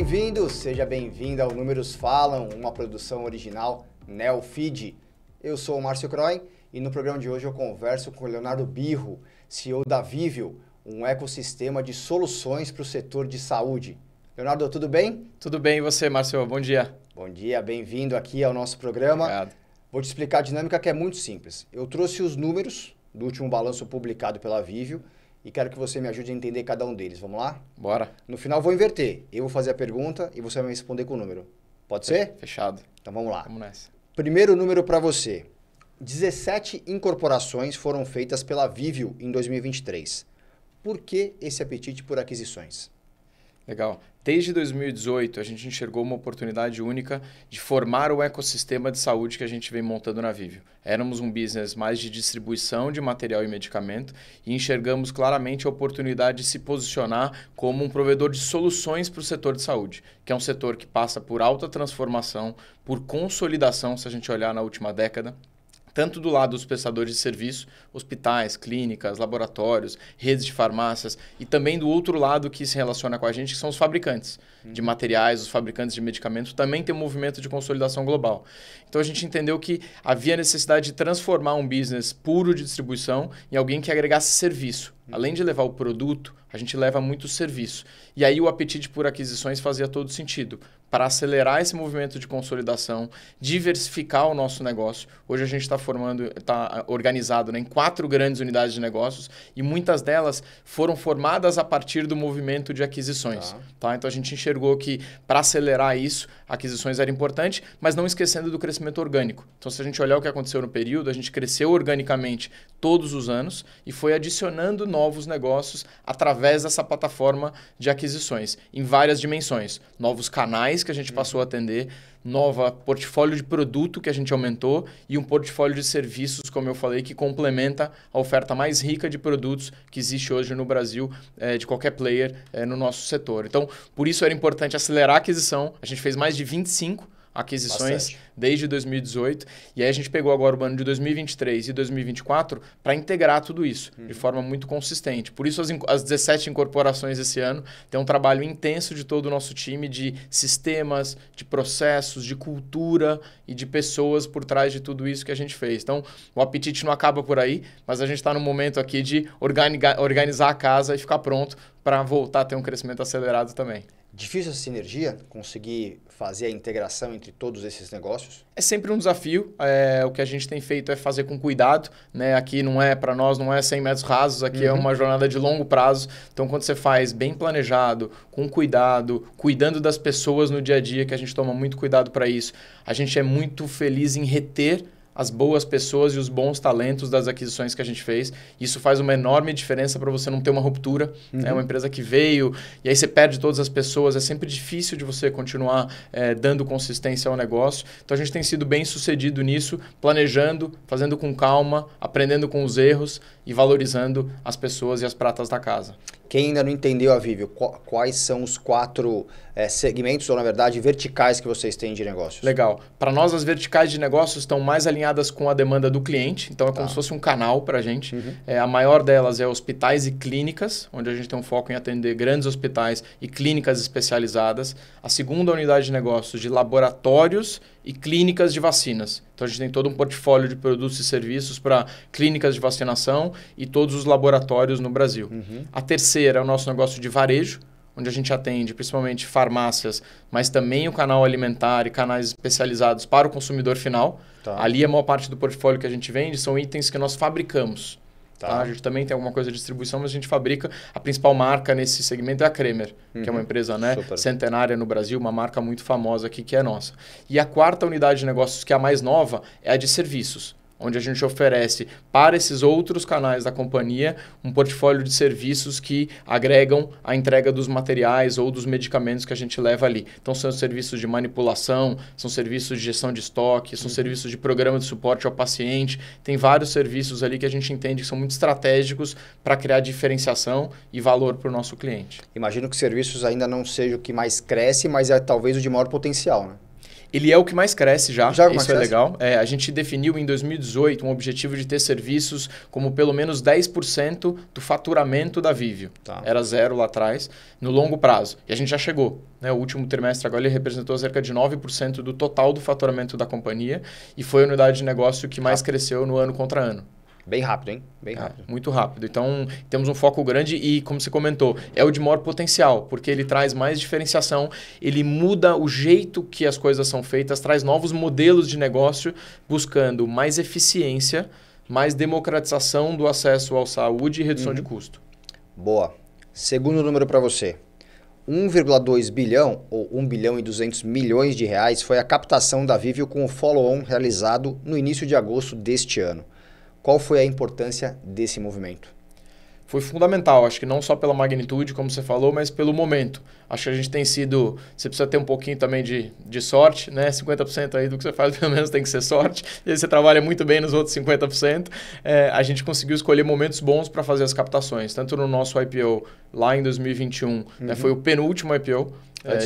bem-vindo, seja bem-vinda ao Números Falam, uma produção original Neofeed. Eu sou o Márcio Croy e no programa de hoje eu converso com o Leonardo Birro, CEO da Vivio, um ecossistema de soluções para o setor de saúde. Leonardo, tudo bem? Tudo bem, e você, Márcio? Bom dia. Bom dia, bem-vindo aqui ao nosso programa. Obrigado. Vou te explicar a dinâmica que é muito simples. Eu trouxe os números do último balanço publicado pela Vivio e quero que você me ajude a entender cada um deles. Vamos lá? Bora. No final vou inverter. Eu vou fazer a pergunta e você vai me responder com o número. Pode ser? Fechado. Então vamos lá. Vamos nessa. Primeiro número para você. 17 incorporações foram feitas pela Vivio em 2023. Por que esse apetite por aquisições? Legal. Desde 2018, a gente enxergou uma oportunidade única de formar o ecossistema de saúde que a gente vem montando na Vivio. Éramos um business mais de distribuição de material e medicamento e enxergamos claramente a oportunidade de se posicionar como um provedor de soluções para o setor de saúde, que é um setor que passa por alta transformação, por consolidação, se a gente olhar na última década. Tanto do lado dos prestadores de serviço, hospitais, clínicas, laboratórios, redes de farmácias, e também do outro lado que se relaciona com a gente, que são os fabricantes de materiais, os fabricantes de medicamentos, também tem um movimento de consolidação global. Então a gente entendeu que havia necessidade de transformar um business puro de distribuição em alguém que agregasse serviço. Além de levar o produto, a gente leva muito serviço. E aí o apetite por aquisições fazia todo sentido. Para acelerar esse movimento de consolidação, diversificar o nosso negócio. Hoje a gente está organizado em 4 grandes unidades de negócios e muitas delas foram formadas a partir do movimento de aquisições. Tá? Então a gente enxergou que para acelerar isso, aquisições era importante, mas não esquecendo do crescimento orgânico. Então se a gente olhar o que aconteceu no período, a gente cresceu organicamente todos os anos e foi adicionando novos negócios através dessa plataforma de aquisições, em várias dimensões. Novos canais que a gente passou a atender, nova portfólio de produto que a gente aumentou e um portfólio de serviços, como eu falei, que complementa a oferta mais rica de produtos que existe hoje no Brasil, de qualquer player no nosso setor. Então, por isso era importante acelerar a aquisição. A gente fez mais de 25 aquisições desde 2018 e aí a gente pegou agora o ano de 2023 e 2024 para integrar tudo isso de forma muito consistente. Por isso as 17 incorporações esse ano tem um trabalho intenso de todo o nosso time de sistemas, de processos, de cultura e de pessoas por trás de tudo isso que a gente fez. Então o apetite não acaba por aí, mas a gente está no momento aqui de organizar a casa e ficar pronto para voltar a ter um crescimento acelerado também. Difícil essa sinergia, conseguir fazer a integração entre todos esses negócios? É sempre um desafio. O que a gente tem feito é fazer com cuidado. Né? Aqui para nós não é 100 metros rasos, aqui é uma jornada de longo prazo. Então, quando você faz bem planejado, com cuidado, cuidando das pessoas no dia a dia, que a gente toma muito cuidado para isso, a gente é muito feliz em reter as boas pessoas e os bons talentos das aquisições que a gente fez. Isso faz uma enorme diferença para você não ter uma ruptura. É uma empresa que veio e aí você perde todas as pessoas. É sempre difícil de você continuar dando consistência ao negócio. Então a gente tem sido bem sucedido nisso, planejando, fazendo com calma, aprendendo com os erros e valorizando as pessoas e as pratas da casa. Quem ainda não entendeu a Vivio, quais são os 4 segmentos, ou na verdade verticais que vocês têm de negócios? Legal. Para nós as verticais de negócios estão mais alinhadas com a demanda do cliente, então é como se fosse um canal para a gente. A maior delas é hospitais e clínicas, onde a gente tem um foco em atender grandes hospitais e clínicas especializadas. A segunda unidade de negócios de laboratórios e clínicas de vacinas. Então a gente tem todo um portfólio de produtos e serviços para clínicas de vacinação e todos os laboratórios no Brasil. A terceira é o nosso negócio de varejo, onde a gente atende principalmente farmácias, mas também o canal alimentar e canais especializados para o consumidor final. Ali a maior parte do portfólio que a gente vende são itens que nós fabricamos. A gente também tem alguma coisa de distribuição, mas a gente fabrica. A principal marca nesse segmento é a Kremer, que é uma empresa centenária no Brasil, uma marca muito famosa aqui que é nossa. E a quarta unidade de negócios, que é a mais nova, é a de serviços, onde a gente oferece para esses outros canais da companhia um portfólio de serviços que agregam a entrega dos materiais ou dos medicamentos que a gente leva ali. Então, são serviços de manipulação, são serviços de gestão de estoque, são serviços de programa de suporte ao paciente. Tem vários serviços ali que a gente entende que são muito estratégicos para criar diferenciação e valor para o nosso cliente. Imagino que serviços ainda não seja o que mais cresce, mas é talvez o de maior potencial, né? Ele é o que mais cresce já, Já isso é legal. A gente definiu em 2018 um objetivo de ter serviços como pelo menos 10% do faturamento da Vivio. Tá. Era 0 lá atrás, no longo prazo. E a gente já chegou. Né? O último trimestre agora ele representou cerca de 9% do total do faturamento da companhia e foi a unidade de negócio que mais cresceu no ano contra ano. Bem rápido, hein? Bem rápido. Muito rápido. Então, temos um foco grande e, como você comentou, é o de maior potencial, porque ele traz mais diferenciação, ele muda o jeito que as coisas são feitas, traz novos modelos de negócio, buscando mais eficiência, mais democratização do acesso à saúde e redução de custo. Boa. Segundo número para você. 1,2 bilhão ou 1 bilhão e 200 milhões de reais foi a captação da Vivio com o follow-on realizado no início de agosto deste ano. Qual foi a importância desse movimento? Foi fundamental, acho que não só pela magnitude, como você falou, mas pelo momento. Acho que a gente tem sido... Você precisa ter um pouquinho também de sorte, né? 50% aí do que você faz, pelo menos, tem que ser sorte. E aí você trabalha muito bem nos outros 50%. A gente conseguiu escolher momentos bons para fazer as captações. Tanto no nosso IPO lá em 2021, né? Foi o penúltimo IPO.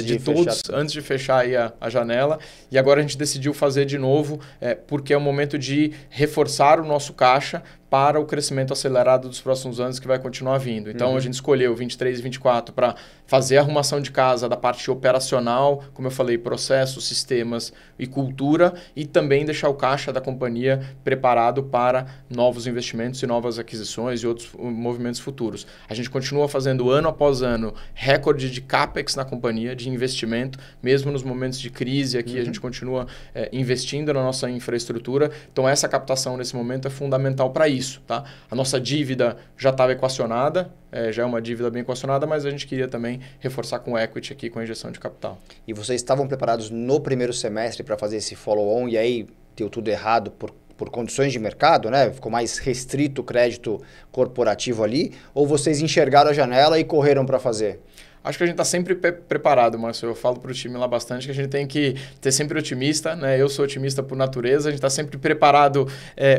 De todos, antes de fechar aí a janela. E agora a gente decidiu fazer de novo, porque é o momento de reforçar o nosso caixa para o crescimento acelerado dos próximos anos que vai continuar vindo. Então, a gente escolheu 23 e 24 para fazer a arrumação de casa da parte operacional, como eu falei, processos, sistemas e cultura, e também deixar o caixa da companhia preparado para novos investimentos e novas aquisições e outros movimentos futuros. A gente continua fazendo ano após ano recorde de CAPEX na companhia, de investimento, mesmo nos momentos de crise aqui, a gente continua investindo na nossa infraestrutura. Então, essa captação nesse momento é fundamental para isso. Tá? A nossa dívida já estava equacionada, já é uma dívida bem equacionada, mas a gente queria também reforçar com equity aqui, com a injeção de capital. E vocês estavam preparados no primeiro semestre para fazer esse follow-on e aí deu tudo errado por condições de mercado, né? Ficou mais restrito o crédito corporativo ali? Ou vocês enxergaram a janela e correram para fazer? Acho que a gente está sempre preparado, Márcio. Eu falo para o time lá bastante que a gente tem que ser sempre otimista, né? Eu sou otimista por natureza, a gente está sempre preparado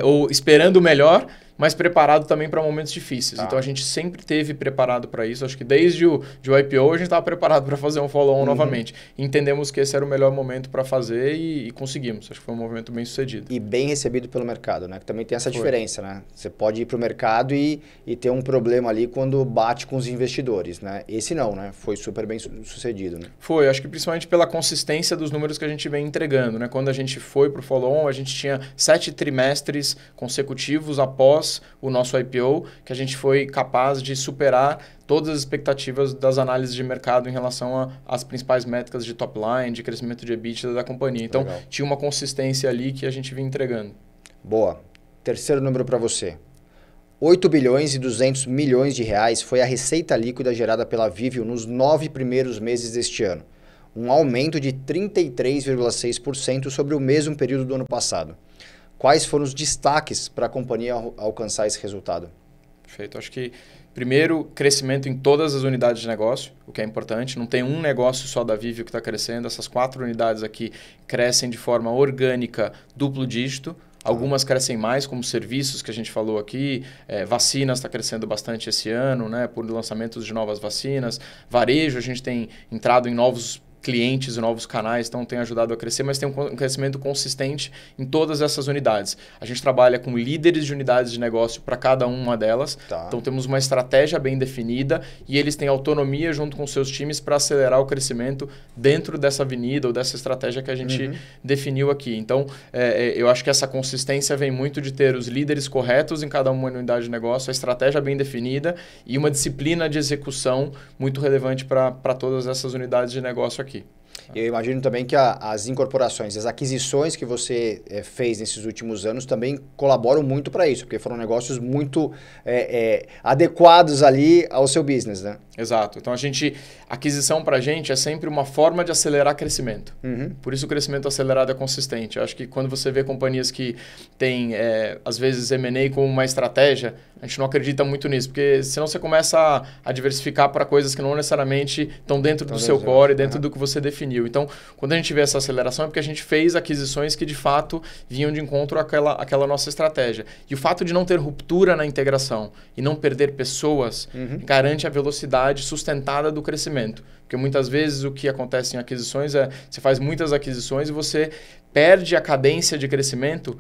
ou esperando o melhor, mas preparado também para momentos difíceis. Tá. Então, a gente sempre esteve preparado para isso. Acho que desde o IPO, a gente estava preparado para fazer um follow-on novamente. Entendemos que esse era o melhor momento para fazer e conseguimos. Acho que foi um movimento bem sucedido. E bem recebido pelo mercado, né? Que também tem essa diferença, né? Você pode ir para o mercado e ter um problema ali quando bate com os investidores, né? Esse não, né? Foi super bem sucedido, né? Foi. Acho que principalmente pela consistência dos números que a gente vem entregando, né? Quando a gente foi para o follow-on, a gente tinha 7 trimestres consecutivos após o nosso IPO, que a gente foi capaz de superar todas as expectativas das análises de mercado em relação às principais métricas de top line, de crescimento de EBITDA da companhia. Então, tinha uma consistência ali que a gente vinha entregando. Boa. Terceiro número para você. 8 bilhões e 200 milhões de reais foi a receita líquida gerada pela Vivio nos 9 primeiros meses deste ano. Um aumento de 33,6% sobre o mesmo período do ano passado. Quais foram os destaques para a companhia alcançar esse resultado? Perfeito. Acho que, primeiro, crescimento em todas as unidades de negócio, o que é importante. Não tem um negócio só da Vivio que está crescendo. Essas 4 unidades aqui crescem de forma orgânica, duplo dígito. Algumas crescem mais, como serviços que a gente falou aqui. Vacinas está crescendo bastante esse ano, né, por lançamentos de novas vacinas. Varejo, a gente tem entrado em novos clientes e novos canais, então tem ajudado a crescer, mas tem um crescimento consistente em todas essas unidades. A gente trabalha com líderes de unidades de negócio para cada uma delas, então temos uma estratégia bem definida e eles têm autonomia junto com seus times para acelerar o crescimento dentro dessa avenida ou dessa estratégia que a gente definiu aqui. Então, eu acho que essa consistência vem muito de ter os líderes corretos em cada uma unidade de negócio, a estratégia bem definida e uma disciplina de execução muito relevante para todas essas unidades de negócio aqui. Eu imagino também que as incorporações, as aquisições que você fez nesses últimos anos também colaboram muito para isso, porque foram negócios muito adequados ali ao seu business, né? Exato. Então, aquisição para a gente é sempre uma forma de acelerar crescimento. Por isso o crescimento acelerado é consistente. Eu acho que quando você vê companhias que têm, às vezes, M&A como uma estratégia, a gente não acredita muito nisso, porque senão você começa a diversificar para coisas que não necessariamente estão dentro do seu core, dentro do que você definiu. funil. Então, quando a gente vê essa aceleração é porque a gente fez aquisições que de fato vinham de encontro àquela nossa estratégia. E o fato de não ter ruptura na integração e não perder pessoas garante a velocidade sustentada do crescimento. Porque muitas vezes o que acontece em aquisições é você faz muitas aquisições e você perde a cadência de crescimento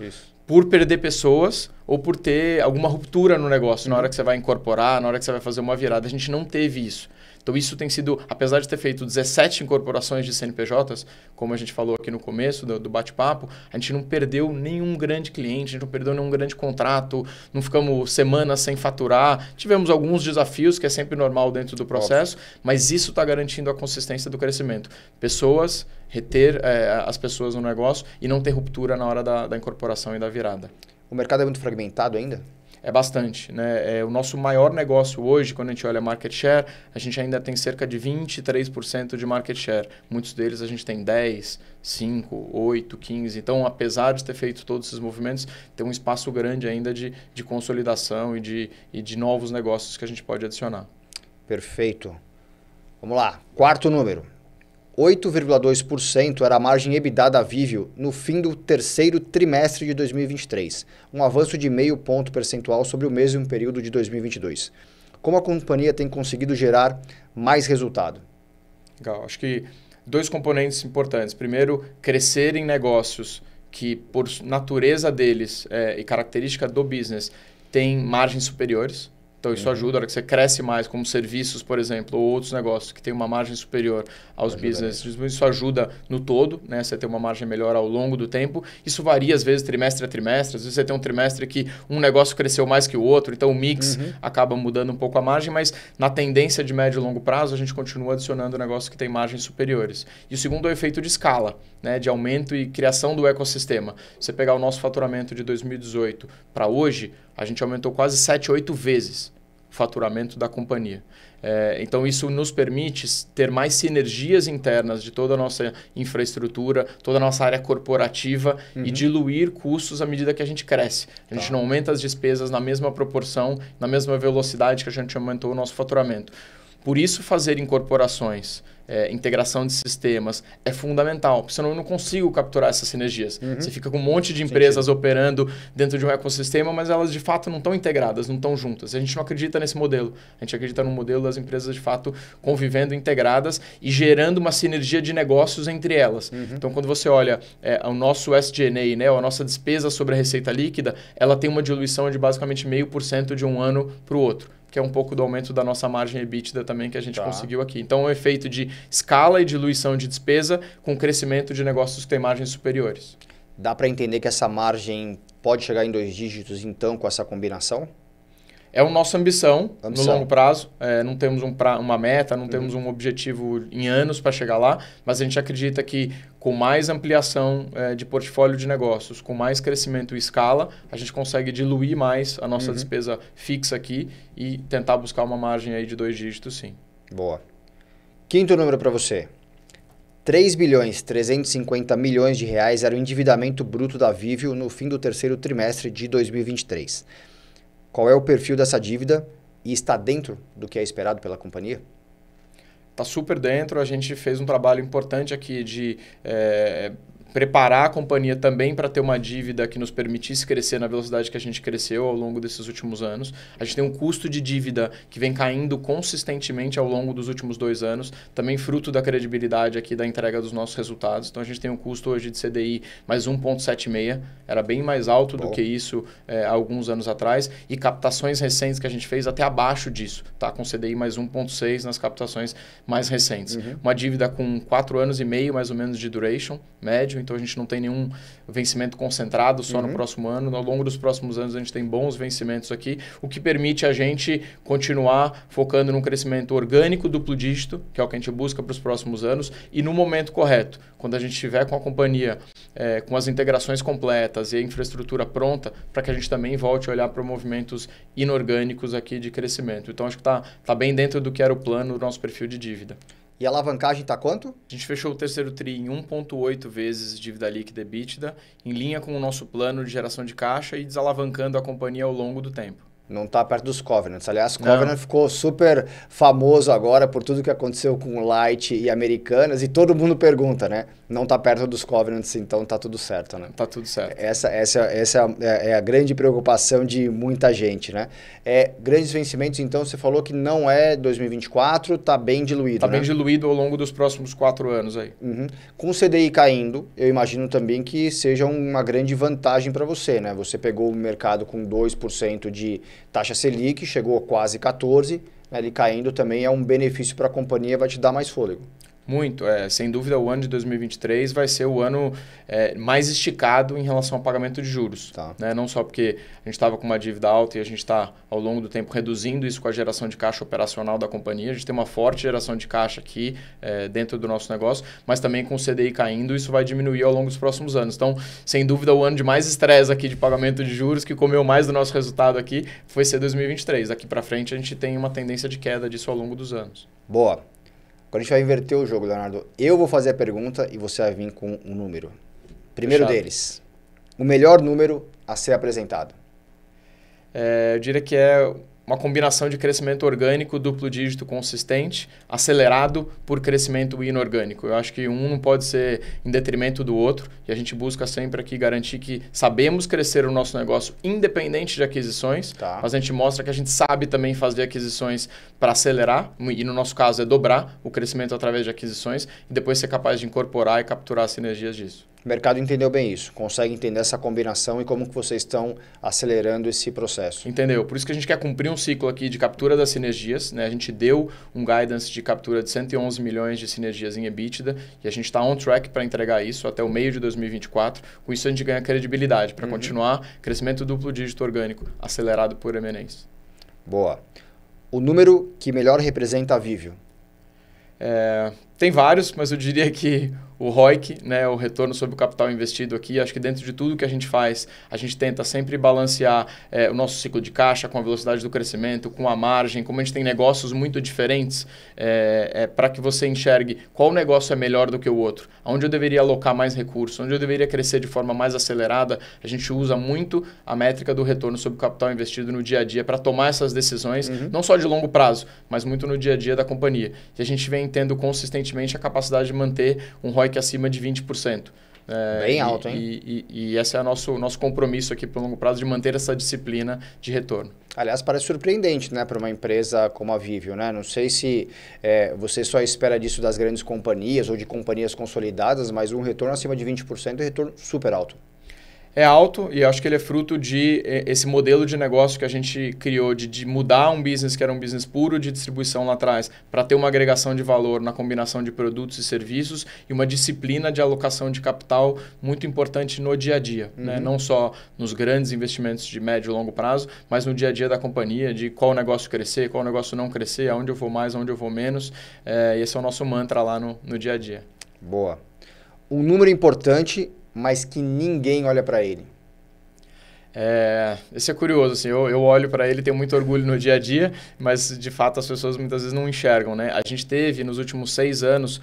por perder pessoas ou por ter alguma ruptura no negócio na hora que você vai incorporar, na hora que você vai fazer uma virada. A gente não teve isso. Então isso tem sido, apesar de ter feito 17 incorporações de CNPJs, como a gente falou aqui no começo do bate-papo, a gente não perdeu nenhum grande cliente, a gente não perdeu nenhum grande contrato, não ficamos semanas sem faturar. Tivemos alguns desafios, que é sempre normal dentro do processo, mas isso está garantindo a consistência do crescimento. Pessoas, reter as pessoas no negócio e não ter ruptura na hora da incorporação e da virada. O mercado é muito fragmentado ainda? É bastante, né? O nosso maior negócio hoje, quando a gente olha market share, a gente ainda tem cerca de 23% de market share. Muitos deles a gente tem 10, 5, 8, 15. Então, apesar de ter feito todos esses movimentos, tem um espaço grande ainda de consolidação e de novos negócios que a gente pode adicionar. Perfeito. Vamos lá. Quarto número. 8,2% era a margem EBITDA da Viveo no fim do terceiro trimestre de 2023, um avanço de 0,5 ponto percentual sobre o mesmo período de 2022. Como a companhia tem conseguido gerar mais resultado? Legal, acho que dois componentes importantes. Primeiro, crescer em negócios que, por natureza deles e característica do business, têm margens superiores. Então, isso ajuda, a hora que você cresce mais, como serviços, por exemplo, ou outros negócios que têm uma margem superior aos business, isso ajuda no todo, né? Você ter uma margem melhor ao longo do tempo. Isso varia, às vezes, trimestre a trimestre. Às vezes, você tem um trimestre que um negócio cresceu mais que o outro, então o mix acaba mudando um pouco a margem, mas na tendência de médio e longo prazo, a gente continua adicionando negócios que têm margens superiores. E o segundo é o efeito de escala, né? De aumento e criação do ecossistema. Você pegar o nosso faturamento de 2018 para hoje, a gente aumentou quase 7, 8 vezes o faturamento da companhia. Então, isso nos permite ter mais sinergias internas de toda a nossa infraestrutura, toda a nossa área corporativa e diluir custos à medida que a gente cresce. A gente não aumenta as despesas na mesma proporção, na mesma velocidade que a gente aumentou o nosso faturamento. Por isso, fazer incorporações, integração de sistemas é fundamental, porque senão eu não consigo capturar essas sinergias. Você fica com um monte de empresas operando dentro de um ecossistema, mas elas de fato não estão integradas, não estão juntas. A gente não acredita nesse modelo. A gente acredita no modelo das empresas de fato convivendo integradas e gerando uma sinergia de negócios entre elas. Então, quando você olha o nosso SG&A, né, a nossa despesa sobre a receita líquida, ela tem uma diluição de basicamente 0,5% de um ano para o outro, que é um pouco do aumento da nossa margem EBITDA também que a gente conseguiu aqui. Então, é um efeito de escala e diluição de despesa com crescimento de negócios que têm margens superiores. Dá para entender que essa margem pode chegar em 2 dígitos, então, com essa combinação? É a nossa ambição no longo prazo. Não temos uma meta, não temos um objetivo em anos para chegar lá, mas a gente acredita que com mais ampliação de portfólio de negócios, com mais crescimento e escala, a gente consegue diluir mais a nossa despesa fixa aqui e tentar buscar uma margem aí de 2 dígitos, sim. Boa. Quinto número para você. 3.350 bilhões de reais era o endividamento bruto da Viveo no fim do terceiro trimestre de 2023. Qual é o perfil dessa dívida e está dentro do que é esperado pela companhia? Está super dentro. A gente fez um trabalho importante aqui de preparar a companhia também para ter uma dívida que nos permitisse crescer na velocidade que a gente cresceu ao longo desses últimos anos. A gente tem um custo de dívida que vem caindo consistentemente ao longo dos últimos 2 anos, também fruto da credibilidade aqui da entrega dos nossos resultados. Então, a gente tem um custo hoje de CDI mais 1,76, era bem mais alto do que isso há alguns anos atrás, e captações recentes que a gente fez até abaixo disso, tá? Com CDI mais 1,6 nas captações mais recentes. Uma dívida com 4 anos e meio, mais ou menos, de duration médio. Então, a gente não tem nenhum vencimento concentrado só no próximo ano. Ao longo dos próximos anos, a gente tem bons vencimentos aqui, o que permite a gente continuar focando num crescimento orgânico duplo dígito, que é o que a gente busca para os próximos anos, e no momento correto, quando a gente estiver com a companhia, com as integrações completas e a infraestrutura pronta, para que a gente também volte a olhar para movimentos inorgânicos aqui de crescimento. Então, acho que está bem dentro do que era o plano do nosso perfil de dívida. E a alavancagem está quanto? A gente fechou o terceiro TRI em 1,8 vezes dívida líquida EBITDA, em linha com o nosso plano de geração de caixa e desalavancando a companhia ao longo do tempo. Não está perto dos Covenants. Aliás, Covenant ficou super famoso agora por tudo que aconteceu com Light e Americanas, e todo mundo pergunta, né? Não está perto dos Covenants, então tá tudo certo, né? Tá tudo certo. Essa é a grande preocupação de muita gente, né? Grandes vencimentos, então, você falou que não é 2024, tá bem diluído, Tá né? bem diluído ao longo dos próximos 4 anos aí. Uhum. Com o CDI caindo, eu imagino também que seja uma grande vantagem para você, né? Você pegou o mercado com 2% de taxa Selic, chegou a quase 14%, né? Ele caindo também é um benefício para a companhia, vai te dar mais fôlego. Muito, sem dúvida o ano de 2023 vai ser o ano mais esticado em relação ao pagamento de juros. Tá. Né? Não só porque a gente estava com uma dívida alta e a gente está, ao longo do tempo, reduzindo isso com a geração de caixa operacional da companhia. A gente tem uma forte geração de caixa aqui dentro do nosso negócio, mas também com o CDI caindo, isso vai diminuir ao longo dos próximos anos. Então, sem dúvida, o ano de mais estresse aqui de pagamento de juros, que comeu mais do nosso resultado aqui, foi ser 2023. Daqui para frente, a gente tem uma tendência de queda disso ao longo dos anos. Boa. Agora a gente vai inverter o jogo, Leonardo. Eu vou fazer a pergunta e você vai vir com um número. Primeiro Fechado. deles, o melhor número a ser apresentado. Eu diria que é uma combinação de crescimento orgânico, duplo dígito consistente, acelerado por crescimento inorgânico. Eu acho que um não pode ser em detrimento do outro e a gente busca sempre aqui garantir que sabemos crescer o nosso negócio independente de aquisições, Tá. mas a gente mostra que a gente sabe também fazer aquisições para acelerar, e no nosso caso é dobrar o crescimento através de aquisições e depois ser capaz de incorporar e capturar as sinergias disso. O mercado entendeu bem isso, consegue entender essa combinação e como que vocês estão acelerando esse processo. Entendeu? Por isso que a gente quer cumprir um ciclo aqui de captura das sinergias, né? A gente deu um guidance de captura de 111 milhões de sinergias em EBITDA e a gente está on track para entregar isso até o meio de 2024. Com isso a gente ganha credibilidade para continuar crescimento duplo dígito orgânico acelerado por M&As. Boa. O número que melhor representa a Viveo. Tem vários, mas eu diria que o ROIC, né, o retorno sobre o capital investido aqui, acho que dentro de tudo que a gente faz, a gente tenta sempre balancear o nosso ciclo de caixa com a velocidade do crescimento, com a margem, como a gente tem negócios muito diferentes, para que você enxergue qual negócio é melhor do que o outro, onde eu deveria alocar mais recursos, onde eu deveria crescer de forma mais acelerada, a gente usa muito a métrica do retorno sobre o capital investido no dia a dia para tomar essas decisões, não só de longo prazo, mas muito no dia a dia da companhia. E a gente vem tendo consistentemente a capacidade de manter um ROIC acima de 20%. Bem alto, hein? E esse é o nosso compromisso aqui para o longo prazo de manter essa disciplina de retorno. Aliás, parece surpreendente, né, para uma empresa como a Viveo, né? Não sei se você só espera disso das grandes companhias ou de companhias consolidadas, mas um retorno acima de 20% é um retorno super alto. É alto e acho que ele é fruto de esse modelo de negócio que a gente criou de mudar um business que era um business puro de distribuição lá atrás para ter uma agregação de valor na combinação de produtos e serviços e uma disciplina de alocação de capital muito importante no dia a dia, né? Não só nos grandes investimentos de médio e longo prazo, mas no dia a dia da companhia, de qual negócio crescer, qual negócio não crescer, aonde eu vou mais, aonde eu vou menos. Esse é o nosso mantra lá no dia a dia. Boa. Um número importante, mas que ninguém olha para ele. Esse é curioso, assim, eu olho para ele, tenho muito orgulho no dia a dia, mas de fato as pessoas muitas vezes não enxergam, né? A gente teve nos últimos 6 anos,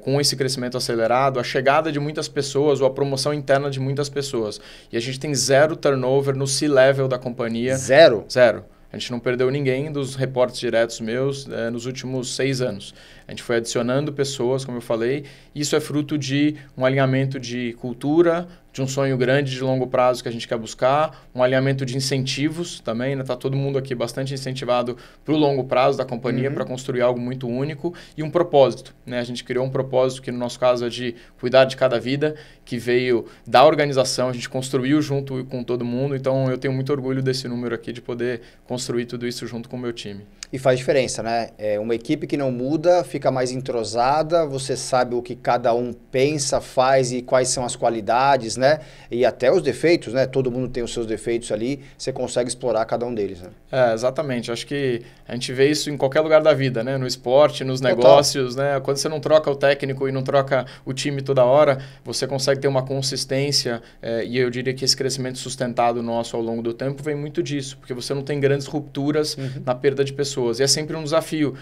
com esse crescimento acelerado, a chegada de muitas pessoas ou a promoção interna de muitas pessoas. E a gente tem 0 turnover no C-level da companhia. Zero? Zero. A gente não perdeu ninguém dos reportes diretos meus nos últimos 6 anos. A gente foi adicionando pessoas, como eu falei. Isso é fruto de um alinhamento de cultura, de um sonho grande de longo prazo que a gente quer buscar, um alinhamento de incentivos também, né? Tá todo mundo aqui bastante incentivado para o longo prazo da companhia, para construir algo muito único e um propósito, né? A gente criou um propósito que no nosso caso é de cuidar de cada vida, que veio da organização, a gente construiu junto com todo mundo, então eu tenho muito orgulho desse número aqui de poder construir tudo isso junto com o meu time. E faz diferença, né? Uma equipe que não muda, fica mais entrosada, você sabe o que cada um pensa, faz e quais são as qualidades, né? E até os defeitos, né? Todo mundo tem os seus defeitos ali, você consegue explorar cada um deles, né? Exatamente. Acho que a gente vê isso em qualquer lugar da vida, né? No esporte, nos negócios, né? Quando você não troca o técnico e não troca o time toda hora, você consegue ter uma consistência e eu diria que esse crescimento sustentado nosso ao longo do tempo vem muito disso, porque você não tem grandes rupturas na perda de pessoas. E é sempre um desafio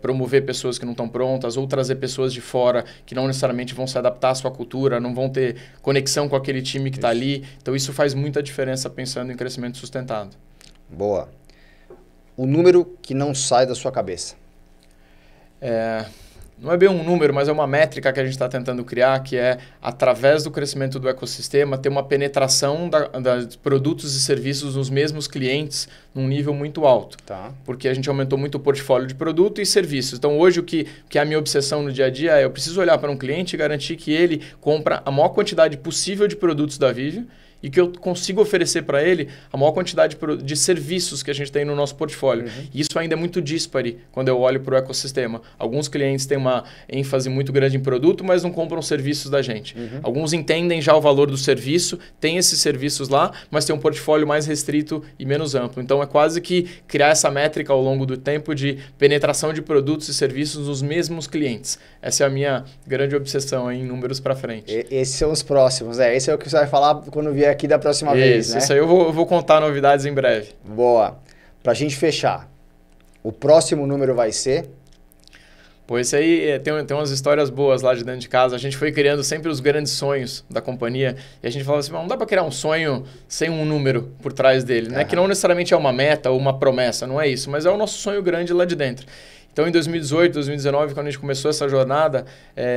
promover pessoas que não estão prontas ou trazer pessoas de fora que não necessariamente vão se adaptar à sua cultura, não vão ter conexão com aquele time que está ali. Então, isso faz muita diferença pensando em crescimento sustentado. Boa. O número que não sai da sua cabeça. Não é bem um número, mas é uma métrica que a gente está tentando criar, que é, através do crescimento do ecossistema, ter uma penetração dos produtos e serviços nos mesmos clientes num nível muito alto. Tá. Porque a gente aumentou muito o portfólio de produto e serviços. Então, hoje, o que é a minha obsessão no dia a dia é eu preciso olhar para um cliente e garantir que ele compra a maior quantidade possível de produtos da Viveo e que eu consigo oferecer para ele a maior quantidade de serviços que a gente tem no nosso portfólio. E isso ainda é muito díspare quando eu olho para o ecossistema. Alguns clientes têm uma ênfase muito grande em produto, mas não compram serviços da gente. Alguns entendem já o valor do serviço, têm esses serviços lá, mas tem um portfólio mais restrito e menos amplo. Então, é quase que criar essa métrica ao longo do tempo de penetração de produtos e serviços nos mesmos clientes. Essa é a minha grande obsessão em números para frente. Esses são os próximos, Esse é o que você vai falar quando vier aqui da próxima vez, né? Isso aí eu vou contar novidades em breve. Boa. Pra gente fechar, o próximo número vai ser? Pô, esse aí tem umas histórias boas lá de dentro de casa. A gente foi criando sempre os grandes sonhos da companhia e a gente falava assim, não dá para criar um sonho sem um número por trás dele, né? Que não necessariamente é uma meta ou uma promessa, não é isso, mas é o nosso sonho grande lá de dentro. Então, em 2018, 2019, quando a gente começou essa jornada,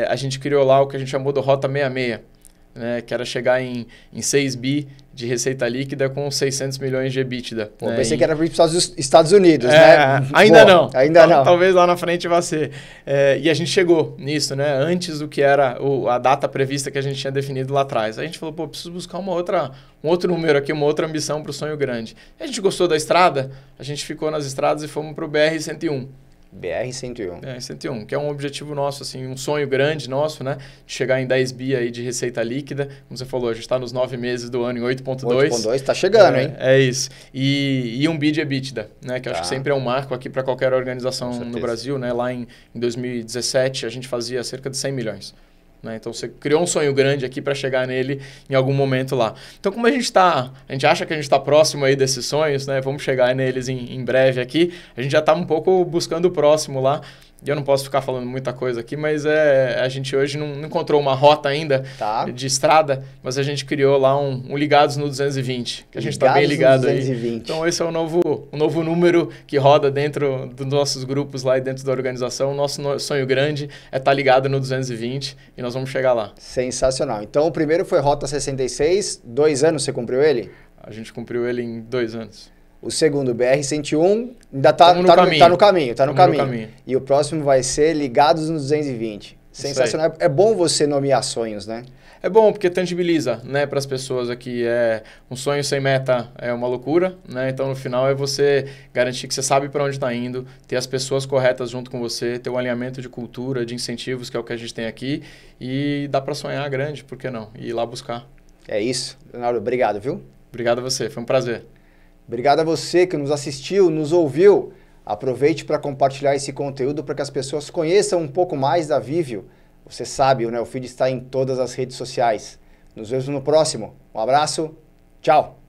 a gente criou lá o que a gente chamou do Rota 66. Né, que era chegar em 6 bi de receita líquida com 600 milhões de EBITDA. Pô, né? Pensei que era para os Estados Unidos, né? Ainda não. Ainda não. Talvez lá na frente vá ser. E a gente chegou nisso, né? Antes do que era a data prevista que a gente tinha definido lá atrás. A gente falou, pô, preciso buscar um outro número aqui, uma outra ambição para o sonho grande. A gente gostou da estrada, a gente ficou nas estradas e fomos para o BR-101. BR-101. BR-101, que é um objetivo nosso, assim, um sonho grande nosso, né? De chegar em 10 bi aí de receita líquida. Como você falou, a gente está nos 9 meses do ano em 8.2. 8.2, está chegando, hein? É isso. E um bi de EBITDA, né? Que eu acho que sempre é um marco aqui para qualquer organização no Brasil, né? Lá em 2017, a gente fazia cerca de 100 milhões. Né? Então, você criou um sonho grande aqui para chegar nele em algum momento lá. Então, como a gente acha que a gente está próximo aí desses sonhos, né? Vamos chegar neles em breve aqui, a gente já está um pouco buscando o próximo lá. E eu não posso ficar falando muita coisa aqui, mas a gente hoje não encontrou uma rota ainda de estrada, mas a gente criou lá um Ligados no 220, que a gente está bem ligado aí. Então esse é o novo número que roda dentro dos nossos grupos lá e dentro da organização. O nosso sonho grande é estar ligado no 220 e nós vamos chegar lá. Sensacional. Então o primeiro foi Rota 66, 2 anos você cumpriu ele? A gente cumpriu ele em 2 anos. O segundo, BR-101, ainda está no caminho. E o próximo vai ser Ligados no 220. Sensacional. É bom você nomear sonhos, né? É bom, porque tangibiliza, né, para as pessoas aqui. Um sonho sem meta é uma loucura, né? Então, no final, é você garantir que você sabe para onde está indo, ter as pessoas corretas junto com você, ter um alinhamento de cultura, de incentivos, que é o que a gente tem aqui. E dá para sonhar grande, por que não? E ir lá buscar. É isso. Leonardo, obrigado, viu? Obrigado a você, foi um prazer. Obrigado a você que nos assistiu, nos ouviu. Aproveite para compartilhar esse conteúdo para que as pessoas conheçam um pouco mais da Viveo. Você sabe, o Neofeed está em todas as redes sociais. Nos vemos no próximo. Um abraço, tchau!